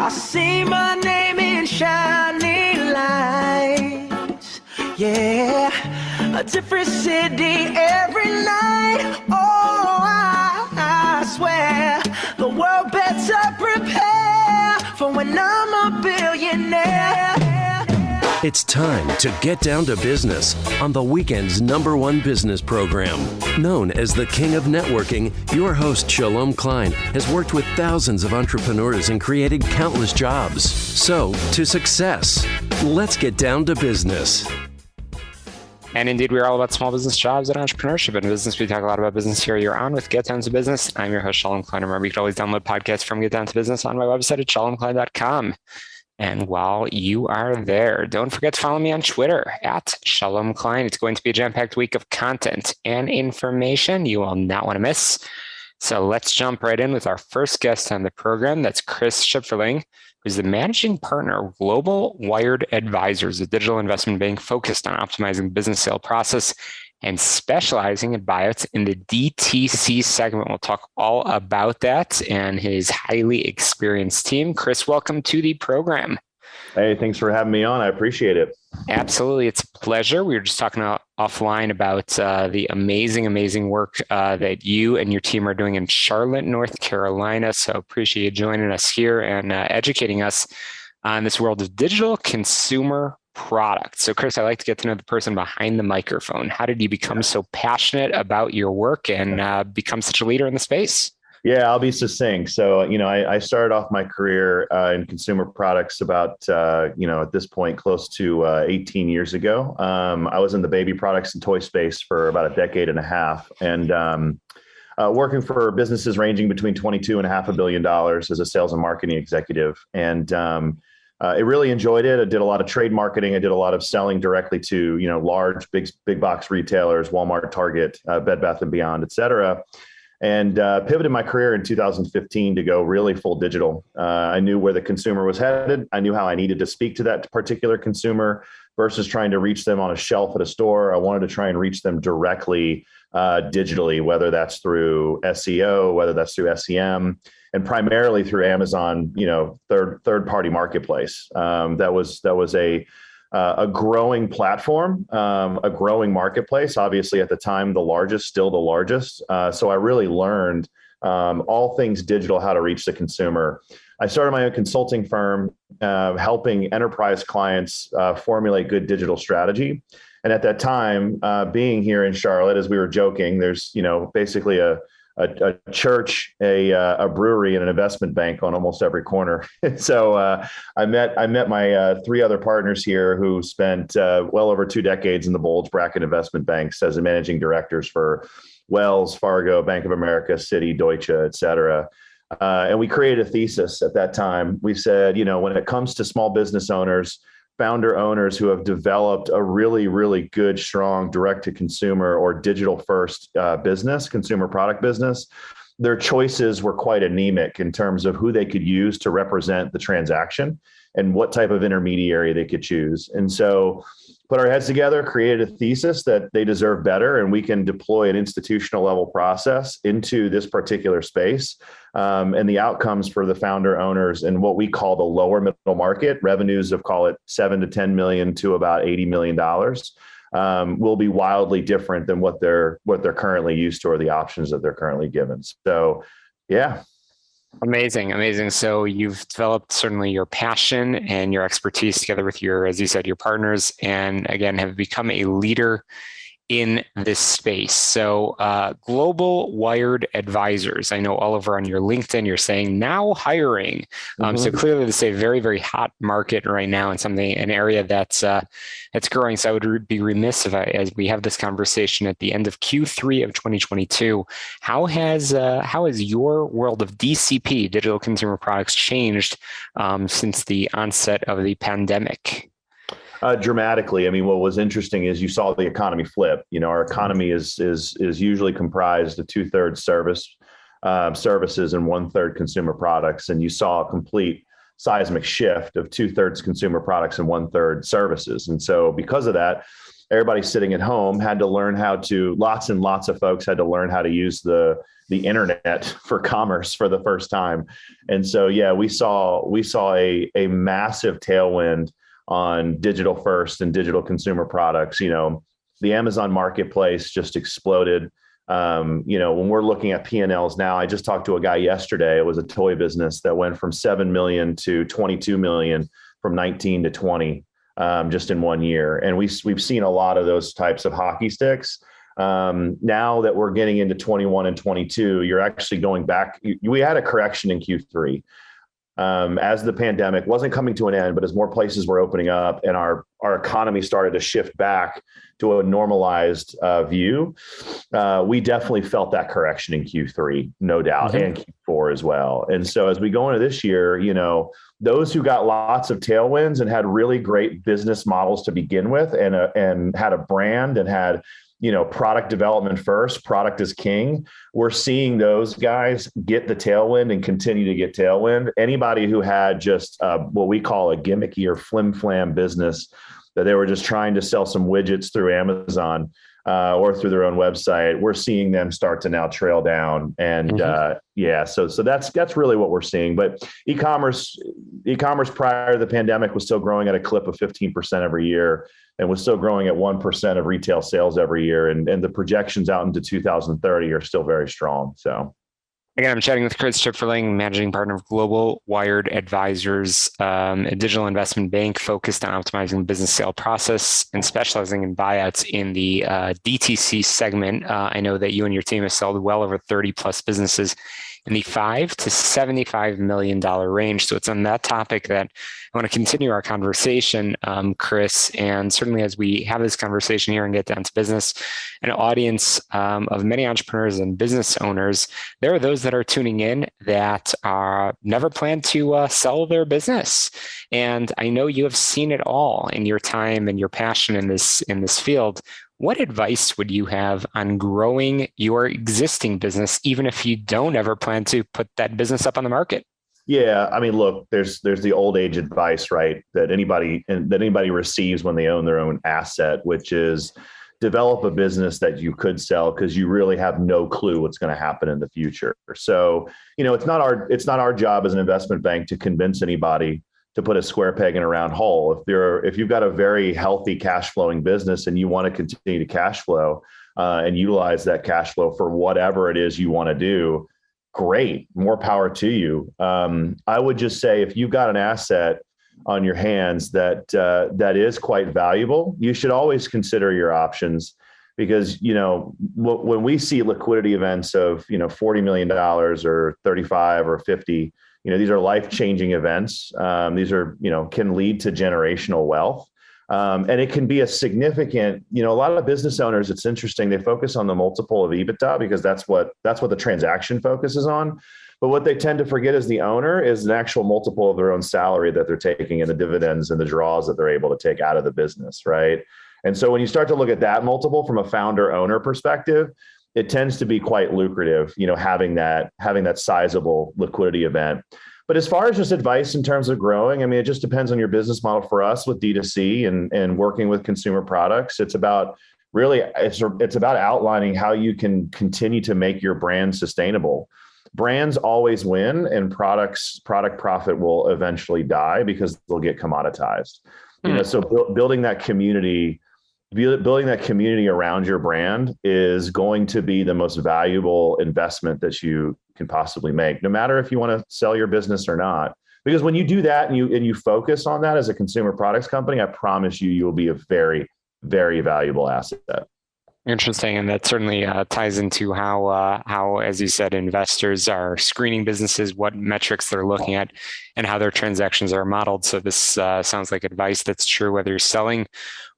I see my name in shining lights. Yeah, a different city every night. Oh, I swear the world better prepare for when I'm a billionaire. It's time to get down to business on the weekend's #1 business program. Known as the King of Networking, your host Shalom Klein has worked with thousands of entrepreneurs and created countless jobs. So, to success. Let's get down to business. And indeed, we're all about small business jobs and entrepreneurship and business. We talk a lot about business here. You're on with Get Down to Business. I'm your host, Shalom Klein. Remember, you can always download podcasts from Get Down to Business on my website at shalomklein.com. And while you are there, don't forget to follow me on Twitter at Shalom Klein. It's going to be a jam-packed week of content and information you will not want to miss. So let's jump right in with our first guest on the program. That's Chris Shipferling, who's the managing partner of Global Wired Advisors, a digital investment bank focused on optimizing the business sale process and specializing in buyouts in the DTC segment. We'll talk all about that and his highly experienced team. Chris, welcome to the program. Hey, thanks for having me on. I appreciate it. Absolutely. It's a pleasure. We were just talking offline about the amazing work that you and your team are doing in Charlotte, North Carolina. So appreciate you joining us here and educating us on this world of digital consumer products. So Chris, I'd like to get to know the person behind the microphone. How did you become so passionate about your work and become such a leader in the space? Yeah, I'll be succinct. So, I started off my career in consumer products about, at this point, close to 18 years ago. I was in the baby products and toy space for about a decade and a half, and working for businesses ranging between $22.5 billion as a sales and marketing executive. And I really enjoyed it. I did a lot of trade marketing. I did a lot of selling directly to, large, big box retailers, Walmart, Target, Bed Bath & Beyond, et cetera. And pivoted my career in 2015 to go really full digital. I knew where the consumer was headed. I knew how I needed to speak to that particular consumer versus trying to reach them on a shelf at a store. I wanted to try and reach them directly digitally, whether that's through SEO, whether that's through SEM, and primarily through Amazon, third party marketplace. That was a growing platform, a growing marketplace, obviously at the time, still the largest. So I really learned all things digital, how to reach the consumer. I started my own consulting firm, helping enterprise clients formulate good digital strategy. And at that time, being here in Charlotte, as we were joking, there's, basically a church, a brewery, and an investment bank on almost every corner. So I met my 3 other partners here who spent well over 2 decades in the bulge bracket investment banks as managing directors for Wells Fargo, Bank of America, Citi, Deutsche, et cetera. And we created a thesis at that time. We said, when it comes to small business owners, founder owners who have developed a really, really good, strong direct-to-consumer or digital-first business, consumer product business, their choices were quite anemic in terms of who they could use to represent the transaction and what type of intermediary they could choose. And so put our heads together, created a thesis that they deserve better, and we can deploy an institutional level process into this particular space. And the outcomes for the founder owners and what we call the lower middle market, revenues of call it 7 to 10 million to about $80 million, will be wildly different than what they're currently used to or the options that they're currently given. So, yeah. Amazing. So you've developed certainly your passion and your expertise together with your, as you said, your partners, and again, have become a leader in this space. So Global Wired Advisors, I know all over on your LinkedIn, you're saying now hiring. So clearly this is a very, very hot market right now and an area that's growing. So I would be remiss as we have this conversation at the end of Q3 of 2022, how has your world of DCP, digital consumer products, changed since the onset of the pandemic? Dramatically. I mean, what was interesting is you saw the economy flip. Our economy is usually comprised of 2/3 services and 1/3 consumer products, and you saw a complete seismic shift of 2/3 consumer products and 1/3 services. And so, because of that, everybody sitting at home had to learn lots and lots of folks had to learn how to use the internet for commerce for the first time. And so, yeah, we saw a massive tailwind on digital first and digital consumer products. The Amazon marketplace just exploded. When we're looking at P&Ls now, I just talked to a guy yesterday. It was a toy business that went from 7 million to 22 million from 19 to 20, just in 1 year. And we've seen a lot of those types of hockey sticks. Now that we're getting into 21 and 22, you're actually going back. We had a correction in Q3. As the pandemic wasn't coming to an end, but as more places were opening up and our economy started to shift back to a normalized view, we definitely felt that correction in Q3, no doubt, and Q4 as well. And so as we go into this year, those who got lots of tailwinds and had really great business models to begin with, and had a brand and had product development first, product is king. We're seeing those guys get the tailwind and continue to get tailwind. Anybody who had just what we call a gimmicky or flim-flam business that they were just trying to sell some widgets through Amazon or through their own website, we're seeing them start to now trail down. And so that's really what we're seeing. But e-commerce prior to the pandemic was still growing at a clip of 15% every year, and was still growing at 1% of retail sales every year. And the projections out into 2030 are still very strong. So. Again, I'm chatting with Chris Shipferling, managing partner of Global Wired Advisors, a digital investment bank focused on optimizing the business sale process and specializing in buyouts in the DTC segment. I know that you and your team have sold well over 30 plus businesses in the $5 to $75 million range. So it's on that topic that I want to continue our conversation, Chris. And certainly as we have this conversation here and get down to business, an audience of many entrepreneurs and business owners, there are those that are tuning in that never plan to sell their business. And I know you have seen it all in your time and your passion in this field. What advice would you have on growing your existing business, even if you don't ever plan to put that business up on the market? Yeah, I mean, look, there's the old age advice, right, that anybody receives when they own their own asset, which is develop a business that you could sell because you really have no clue what's going to happen in the future. So, it's not our job as an investment bank to convince anybody to put a square peg in a round hole. If you've got a very healthy cash flowing business and you want to continue to cash flow and utilize that cash flow for whatever it is you want to do, great, more power to you. I would just say if you've got an asset on your hands that is quite valuable, you should always consider your options, because when we see liquidity events of $40 million or 35 or 50. These are life-changing events. These are, can lead to generational wealth. And it can be a significant, a lot of business owners, it's interesting, they focus on the multiple of EBITDA because that's what the transaction focuses on. But what they tend to forget as the owner is an actual multiple of their own salary that they're taking and the dividends and the draws that they're able to take out of the business, right? And so when you start to look at that multiple from a founder owner perspective, it tends to be quite lucrative, having that sizable liquidity event. But as far as just advice in terms of growing, I mean, it just depends on your business model. For us with D2C and working with consumer products, it's about outlining how you can continue to make your brand sustainable. Brands always win, and product profit will eventually die because they'll get commoditized. So building that community around your brand is going to be the most valuable investment that you can possibly make, no matter if you want to sell your business or not. Because when you do that and you focus on that as a consumer products company, I promise you will be a very, very valuable asset. Interesting. And that certainly ties into how, as you said, investors are screening businesses, what metrics they're looking at, and how their transactions are modeled. So this sounds like advice that's true whether you're selling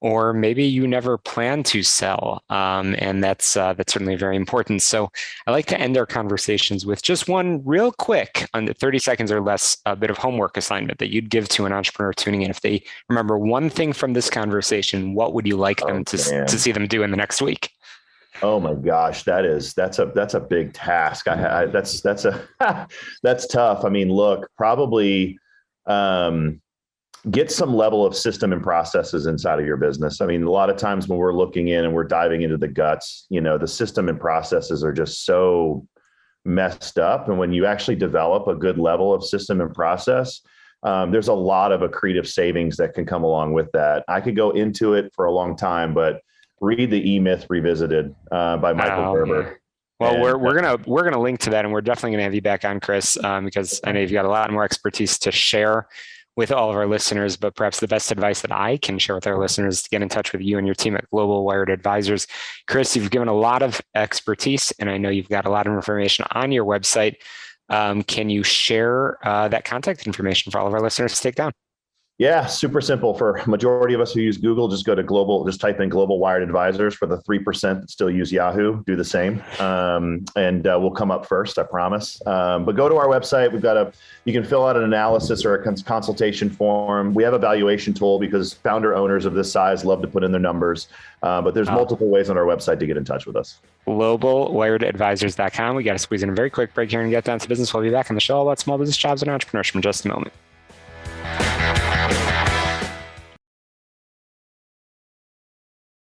or maybe you never plan to sell. And that's certainly very important. So I like to end our conversations with just one real quick, under 30 seconds or less, a bit of homework assignment that you'd give to an entrepreneur tuning in. If they remember one thing from this conversation, what would you like them to see them do in the next week? Oh my gosh, that's a big task. That's tough. I mean, look, probably, get some level of system and processes inside of your business. I mean, a lot of times when we're looking in and we're diving into the guts, the system and processes are just so messed up. And when you actually develop a good level of system and process, there's a lot of accretive savings that can come along with that. I could go into it for a long time, but read the E-Myth Revisited by Michael Gerber. Well, we're gonna link to that, and we're definitely gonna have you back on, Chris, because I know you've got a lot more expertise to share with all of our listeners. But perhaps the best advice that I can share with our listeners is to get in touch with you and your team at Global Wired Advisors. Chris, you've given a lot of expertise, and I know you've got a lot of information on your website. Can you share that contact information for all of our listeners to take down? Yeah, super simple. For a majority of us who use Google, just go to just type in Global Wired Advisors. For the 3% that still use Yahoo, do the same. And we'll come up first, I promise. But go to our website. You can fill out an analysis or a consultation form. We have a valuation tool because founder owners of this size love to put in their numbers. But there's multiple ways on our website to get in touch with us. GlobalWiredAdvisors.com. We got to squeeze in a very quick break here and get down to business. We'll be back on the show about small business, jobs, and entrepreneurship in just a moment.